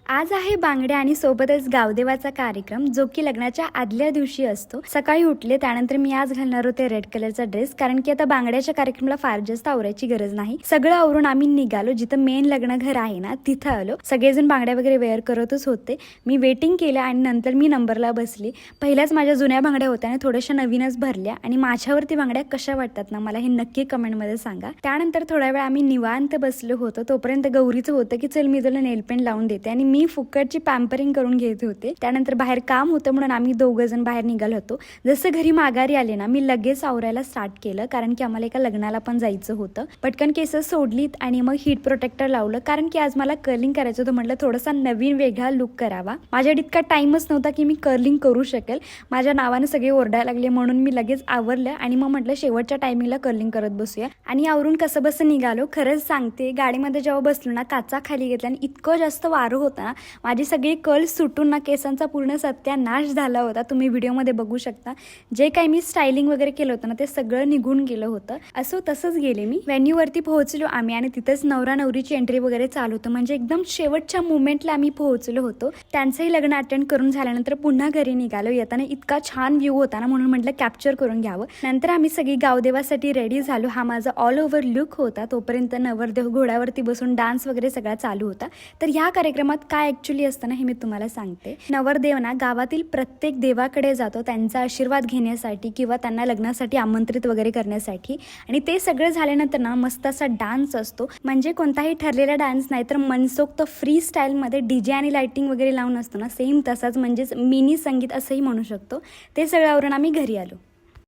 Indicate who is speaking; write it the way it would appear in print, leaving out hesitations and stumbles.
Speaker 1: आज आहे बांगड्या आणि सोबतच गावदेवाचा कार्यक्रम, जो की लग्नाच्या आदल्या दिवशी असतो. सकाळी उठले त्यानंतर मी आज घालणार होते रेड कलरचा ड्रेस, कारण की आता बांगड्याच्या कार्यक्रमाला फार जास्त आवरायची गरज नाही. सगळं आवरून आम्ही निघालो. जिथं मेन लग्न घर आहे ना तिथं आलो. सगळेजण बांगड्या वगैरे वेअर करतच होते. मी वेटिंग केलं आणि नंतर मी नंबरला बसली. पहिल्याच माझ्या जुन्या बांगड्या होत्या आणि थोड्याशा नवीनच भरल्या आणि माझ्यावरती बांगड्या कशा वाटतात ना, मला हे नक्की कमेंटमध्ये सांगा. त्यानंतर थोड्या वेळ आम्ही निवांत बसलो होतो. तोपर्यंत गौरीचं होतं की चल मी तुला नेल पेंट लावून देते आणि मी फुकटची पॅम्परिंग करून घेत होते. त्यानंतर बाहेर काम होतं म्हणून आम्ही दोघं जण बाहेर निघालो होतो. जसं घरी माघारी आले ना, मी लगेच आवरायला स्टार्ट केलं, कारण की आम्हाला एका लग्नाला पण जायचं होतं. पटकन केस सोडलीत आणि मग हीट प्रोटेक्टर लावलं, कारण की आज मला कर्लिंग करायचं होतं. म्हटलं थोडासा नवीन वेगळा लुक करावा. माझ्याकडे इतका टाइमच नव्हता की मी कर्लिंग करू शकेल. माझ्या नावाने सगळे ओरडायला लागले म्हणून मी लगेच आवरलं आणि मग म्हटलं शेवटच्या टायमिंगला कर्लिंग करत बसूया. आणि आवरून कसं बसं निघालो. खरंच सांगते, गाडीमध्ये जेव्हा बसलो ना, काचा खाली घेतला आणि इतकं जास्त वारं होतं ना, माझी सगळी कर्ल सुटून ना केसांचा पूर्ण सत्यानाश झाला होता. तुम्ही व्हिडिओमध्ये बघू शकता. जे काही मी स्टायलिंग वगैरे केलं होतं ना, ते सगळं निघून गेलं होतं. असं तसंच गेले मी. व्हेन्यूवरती पोहोचलो आम्ही आणि तिथेच नवरा नवरीची एंट्री वगैरे चालू होतं. म्हणजे एकदम शेवटच्या मुमेंटला आम्ही पोहोचलो होतो. त्यांचंही लग्न अटेंड करून झाल्यानंतर पुन्हा घरी निघालो. येताना इतका छान व्ह्यू होता ना, म्हणून म्हटलं कॅप्चर करून घ्यावं. नंतर आम्ही सगळी गावदेवासाठी रेडी झालो. हा माझा ऑल ओव्हर लुक होता. तोपर्यंत नवरदेव घोड्यावरती बसून डान्स वगैरे सगळा चालू होता. तर ह्या कार्यक्रमात काय ॲक्च्युली असतं ना, हे मी तुम्हाला सांगते. नवरदेव ना गावातील प्रत्येक देवाकडे जातो त्यांचा आशीर्वाद घेण्यासाठी किंवा त्यांना लग्नासाठी आमंत्रित वगैरे करण्यासाठी. आणि ते सगळं झाल्यानंतर ना मस्त असा डान्स असतो. म्हणजे कोणताही ठरलेला डान्स नाही, तर मनसोक्त फ्री स्टाईलमध्ये डीजे आणि लाइटिंग वगैरे लावून असतो ना, सेम तसाच, म्हणजेच मिनी संगीत असंही म्हणू शकतो. ते सगळ्यावरून आम्ही घरी आलो.